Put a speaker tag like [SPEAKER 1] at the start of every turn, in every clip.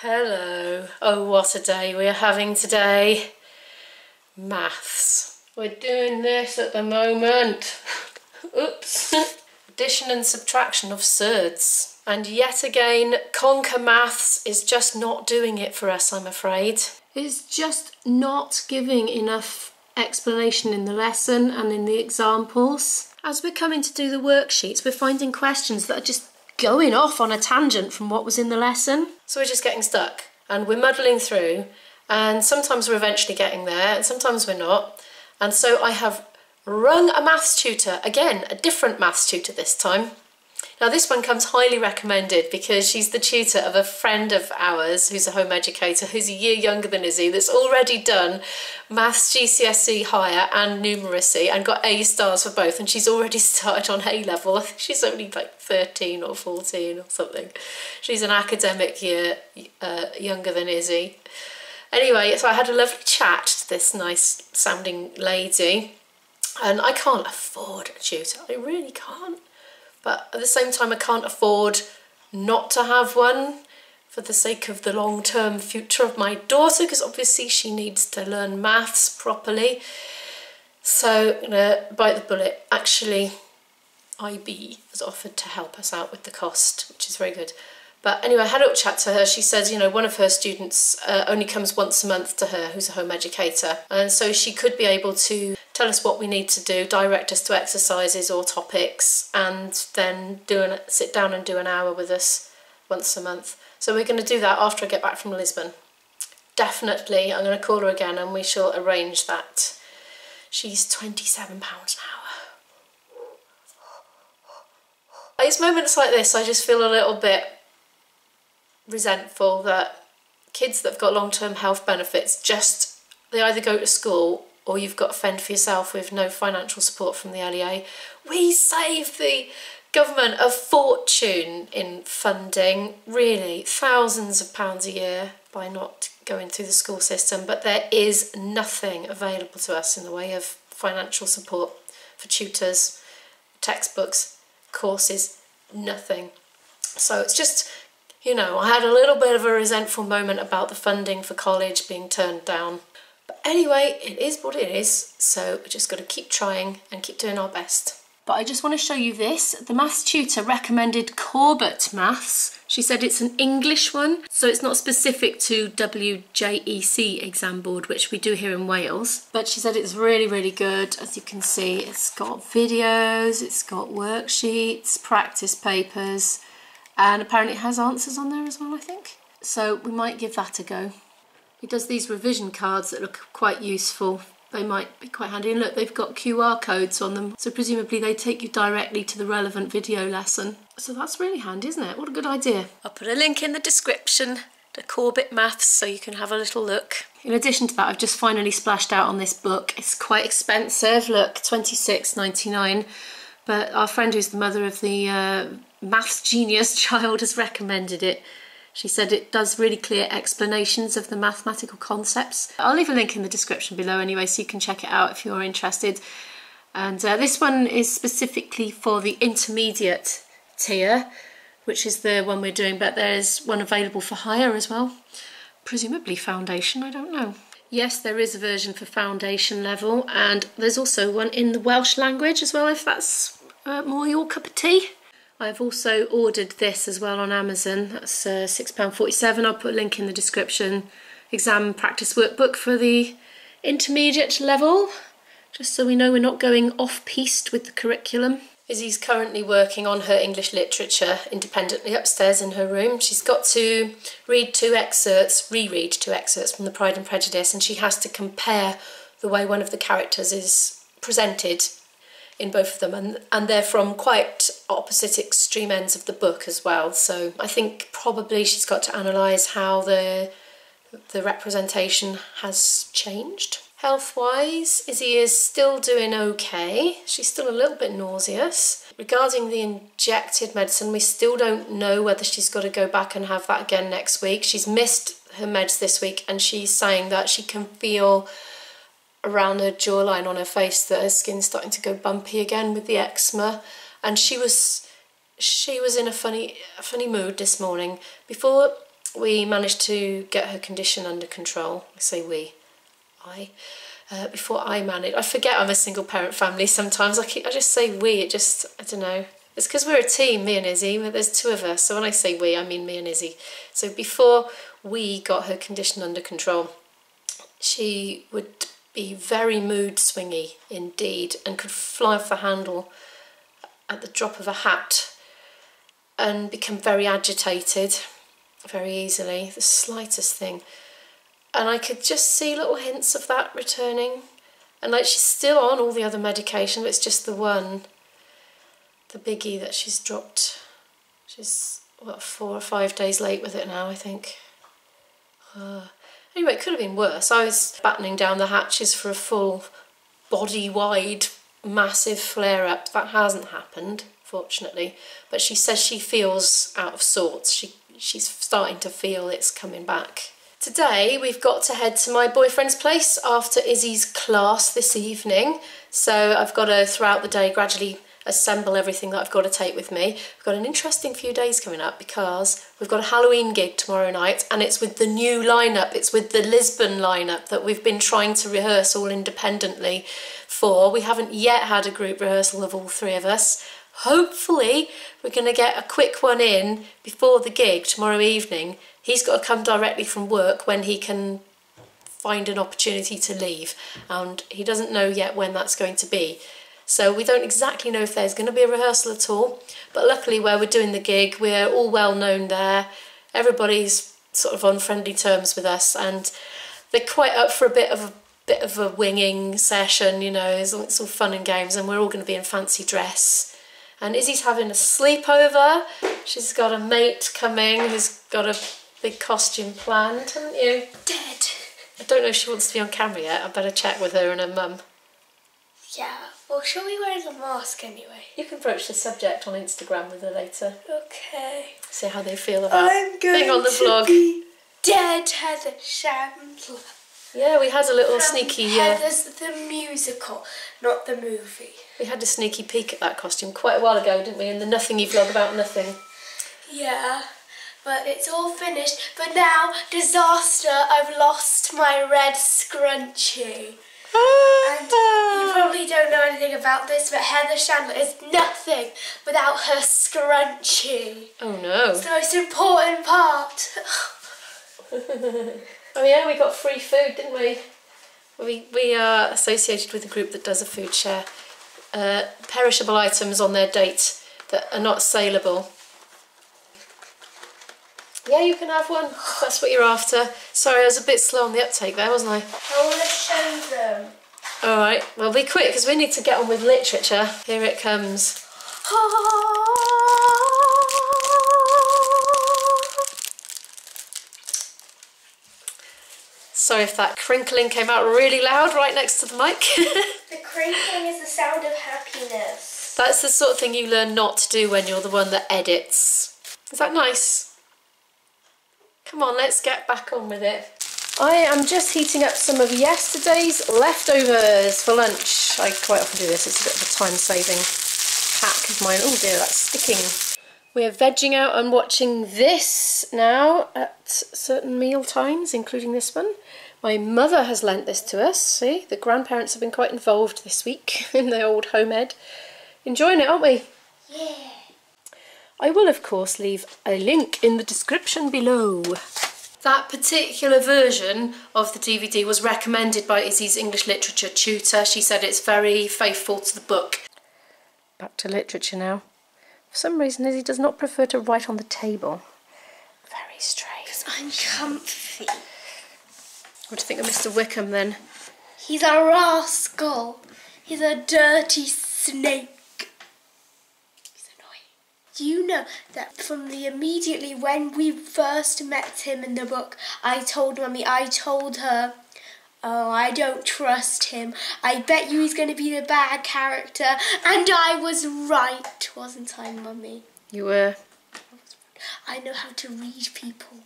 [SPEAKER 1] Hello. Oh, what a day we are having today. Maths. We're doing this at the moment. Oops. Addition and subtraction of surds. And yet again, conquer maths is just not doing it for us, I'm afraid. It's just not giving enough explanation in the lesson and in the examples. As we're coming to do the worksheets, we're finding questions that are just going off on a tangent from what was in the lesson. So we're just getting stuck and we're muddling through, and sometimes we're eventually getting there and sometimes we're not. And so I have rung a maths tutor, again a different maths tutor this time. Now this one comes highly recommended because she's the tutor of a friend of ours who's a home educator who's a year younger than Izzy, that's already done maths GCSE higher and numeracy and got A stars for both, and she's already started on A level. I think she's only like 13 or 14 or something. She's an academic year younger than Izzy. Anyway, so I had a lovely chat to this nice sounding lady, and I can't afford a tutor, I really can't. But at the same time, I can't afford not to have one for the sake of the long-term future of my daughter, because obviously she needs to learn maths properly. So I'm gonna bite the bullet. Actually, IB has offered to help us out with the cost, which is very good. But anyway, I had a little chat to her. She says, you know, one of her students only comes once a month to her, who's a home educator. And so she could be able to tell us what we need to do, direct us to exercises or topics, and then sit down and do an hour with us once a month. So we're going to do that after I get back from Lisbon. Definitely, I'm going to call her again and we shall arrange that. She's £27 an hour. It's moments like this I just feel a little bit resentful that kids that have got long-term health benefits, they either go to school or you've got to fend for yourself with no financial support from the LEA. We save the government a fortune in funding, really, thousands of pounds a year by not going through the school system, but there is nothing available to us in the way of financial support for tutors, textbooks, courses, nothing. So it's just, you know, I had a little bit of a resentful moment about the funding for college being turned down. But anyway, it is what it is, so we just got to keep trying and keep doing our best. But I just want to show you this. The maths tutor recommended Corbett Maths. She said it's an English one, so it's not specific to WJEC exam board, which we do here in Wales. But she said it's really, really good. As you can see, it's got videos, it's got worksheets, practice papers, and apparently it has answers on there as well, I think. So we might give that a go. It does these revision cards that look quite useful. They might be quite handy. And look, they've got QR codes on them, so presumably they take you directly to the relevant video lesson. So that's really handy, isn't it? What a good idea. I'll put a link in the description to Corbett Maths so you can have a little look. In addition to that, I've just finally splashed out on this book. It's quite expensive. Look, £26.99. But our friend who's the mother of the maths genius child has recommended it. She said it does really clear explanations of the mathematical concepts. I'll leave a link in the description below anyway, so you can check it out if you're interested. And this one is specifically for the intermediate tier, which is the one we're doing, but there's one available for higher as well. Presumably foundation, I don't know. Yes, there is a version for foundation level, and there's also one in the Welsh language as well, if that's more your cup of tea. I've also ordered this as well on Amazon. That's £6.47. I'll put a link in the description. Exam practice workbook for the intermediate level, just so we know we're not going off-piste with the curriculum. Izzy's currently working on her English literature independently upstairs in her room. She's got to reread 2 excerpts from the Pride and Prejudice, and she has to compare the way one of the characters is presented in both of them, and they're from quite opposite extreme ends of the book as well. So I think probably she's got to analyse how the representation has changed. Health-wise, Izzy is still doing okay. She's still a little bit nauseous. Regarding the injected medicine, we still don't know whether she's got to go back and have that again next week. She's missed her meds this week, and she's saying that she can feel around her jawline on her face that her skin's starting to go bumpy again with the eczema, and she was in a funny mood this morning. Before we managed to get her condition under control. I say we, before I managed. I forget I'm a single parent family sometimes. I just say we, I don't know. It's because we're a team, me and Izzy, there's two of us. So when I say we, I mean me and Izzy. So before we got her condition under control, she would be very mood swingy indeed and could fly off the handle at the drop of a hat and become very agitated very easily, the slightest thing. And I could just see little hints of that returning. And like, she's still on all the other medication, but it's just the one, the biggie, that she's dropped. She's, what, 4 or 5 days late with it now, I think. Anyway, it could have been worse. I was battening down the hatches for a full body-wide massive flare-up. That hasn't happened, fortunately. But she says she feels out of sorts. She's starting to feel it's coming back. Today we've got to head to my boyfriend's place after Izzy's class this evening. So I've got to, throughout the day, gradually assemble everything that I've got to take with me. We've got an interesting few days coming up because we've got a Halloween gig tomorrow night, and it's with the new lineup. It's with the Lisbon lineup that we've been trying to rehearse all independently for. We haven't yet had a group rehearsal of all three of us. Hopefully we're going to get a quick one in before the gig tomorrow evening. He's got to come directly from work when he can find an opportunity to leave, and he doesn't know yet when that's going to be. So we don't exactly know if there's going to be a rehearsal at all, but luckily where we're doing the gig, we're all well known there. Everybody's sort of on friendly terms with us, and they're quite up for a bit of a winging session, you know. It's all fun and games, and we're all going to be in fancy dress. And Izzy's having a sleepover. She's got a mate coming who's got a big costume planned, haven't you? Dead. I don't know if she wants to be on camera yet. I better check with her and her mum.
[SPEAKER 2] Yeah. Well, shall we wear a mask anyway?
[SPEAKER 1] You can broach the subject on Instagram with her later.
[SPEAKER 2] Okay.
[SPEAKER 1] See how they feel about being on the
[SPEAKER 2] to
[SPEAKER 1] vlog.
[SPEAKER 2] Be dead Heather Chandler.
[SPEAKER 1] Yeah, we had a little sneaky...
[SPEAKER 2] Heather's the musical, not the movie.
[SPEAKER 1] We had a sneaky peek at that costume quite a while ago, didn't we? In the Nothingy vlog about nothing.
[SPEAKER 2] Yeah, but it's all finished. But now, disaster, I've lost my red scrunchie. And you probably don't know anything about this, but Heather Chandler is nothing without her scrunchie.
[SPEAKER 1] Oh no.
[SPEAKER 2] It's the most important part.
[SPEAKER 1] Oh yeah, we got free food, didn't we? We are associated with a group that does a food share. Perishable items on their date that are not saleable. Yeah, you can have one, if that's what you're after. Sorry, I was a bit slow on the uptake there, wasn't I?
[SPEAKER 2] I want to show them.
[SPEAKER 1] Alright, well be quick because we need to get on with literature. Here it comes. Sorry if that crinkling came out really loud right next to the mic.
[SPEAKER 2] The crinkling is the sound of happiness.
[SPEAKER 1] That's the sort of thing you learn not to do when you're the one that edits. Is that nice? Come on, let's get back on with it. I am just heating up some of yesterday's leftovers for lunch. I quite often do this, it's a bit of a time-saving hack of mine. Oh dear, that's sticking. We're vegging out and watching this now at certain meal times, including this one. My mother has lent this to us. See, the grandparents have been quite involved this week in the old home ed. Enjoying it, aren't we?
[SPEAKER 2] Yeah.
[SPEAKER 1] I will, of course, leave a link in the description below. That particular version of the DVD was recommended by Izzy's English literature tutor. She said it's very faithful to the book. Back to literature now. For some reason, Izzy does not prefer to write on the table. Very strange.
[SPEAKER 2] Because I'm comfy.
[SPEAKER 1] What do you think of Mr. Wickham, then?
[SPEAKER 2] He's a rascal. He's a dirty snake. He's annoying. Do you know that from the immediately when we first met him in the book, I told her, oh, I don't trust him. I bet you he's going to be the bad character. And I was right, wasn't I, Mummy?
[SPEAKER 1] You were.
[SPEAKER 2] I know how to read people.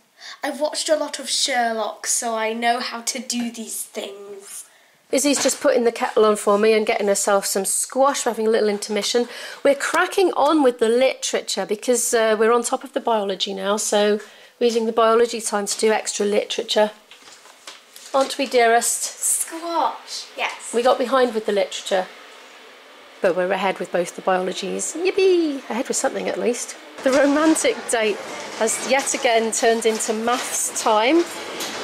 [SPEAKER 2] I've watched a lot of Sherlock, so I know how to do these things.
[SPEAKER 1] Izzy's just putting the kettle on for me and getting herself some squash. We're having a little intermission. We're cracking on with the literature because we're on top of the biology now, so reading the biology time to do extra literature. Aren't we, dearest?
[SPEAKER 2] Squash. Yes.
[SPEAKER 1] We got behind with the literature, but we're ahead with both the biologies. Yippee! Ahead with something at least. The romantic date has yet again turned into maths time,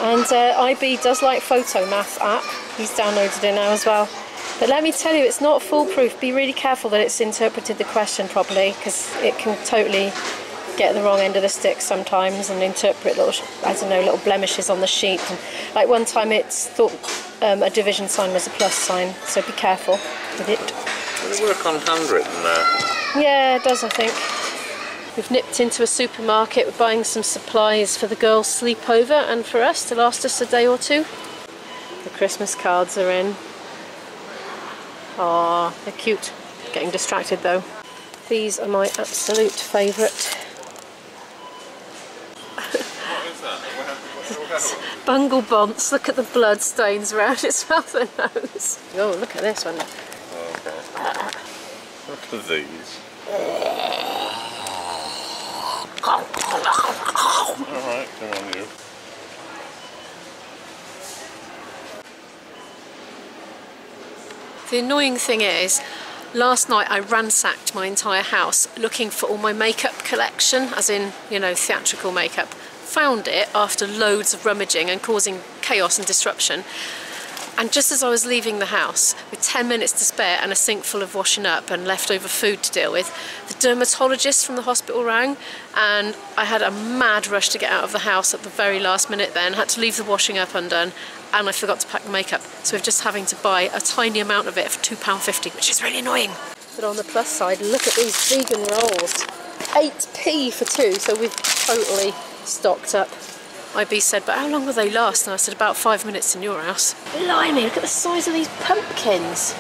[SPEAKER 1] and IB does like Photo Math app. He's downloaded it now as well. But let me tell you, it's not foolproof. Be really careful that it's interpreted the question properly, because it can totally get the wrong end of the stick sometimes and interpret little, I don't know, little blemishes on the sheet. And, like one time it thought a division sign was a plus sign, so be careful with it.
[SPEAKER 3] Does it work on handwritten there?
[SPEAKER 1] Yeah, it does, I think. We've nipped into a supermarket. We're buying some supplies for the girls' sleepover and for us to last us a day or two. The Christmas cards are in. Ah, they're cute. Getting distracted though. These are my absolute favourite.
[SPEAKER 3] What is that?
[SPEAKER 1] Bungle Bonds. Look at the blood stains around its mouth and nose. Oh, look at this one.
[SPEAKER 3] Okay. Look at these. Alright, come on you.
[SPEAKER 1] The annoying thing is, last night I ransacked my entire house looking for all my makeup collection, as in, you know, theatrical makeup. Found it after loads of rummaging and causing chaos and disruption. And just as I was leaving the house, with 10 minutes to spare and a sink full of washing up and leftover food to deal with, the dermatologist from the hospital rang, and I had a mad rush to get out of the house at the very last minute then, had to leave the washing up undone, and I forgot to pack the makeup. So we're just having to buy a tiny amount of it for £2.50, which is really annoying. But on the plus side, look at these vegan rolls. 8p for two, so we've totally stocked up. IB said, but how long will they last? And I said, about 5 minutes in your house. Blimey, look at the size of these pumpkins.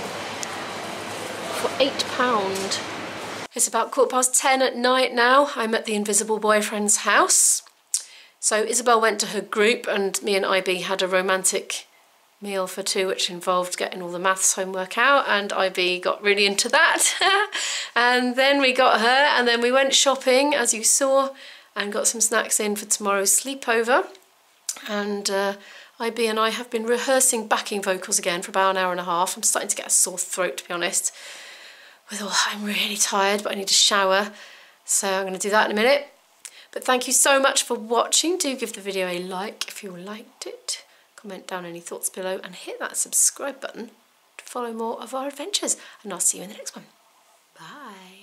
[SPEAKER 1] For £8. It's about 10:15 at night now. I'm at the invisible boyfriend's house. So Isabel went to her group and me and IB had a romantic meal for two, which involved getting all the maths homework out, and IB got really into that. And then we got her, and then we went shopping, as you saw, and got some snacks in for tomorrow's sleepover. And IB and I have been rehearsing backing vocals again for about an hour and a half. I'm starting to get a sore throat, to be honest. I'm really tired, but I need a shower, so I'm going to do that in a minute. But thank you so much for watching. Do give the video a like if you liked it. Comment down any thoughts below and hit that subscribe button to follow more of our adventures. And I'll see you in the next one. Bye.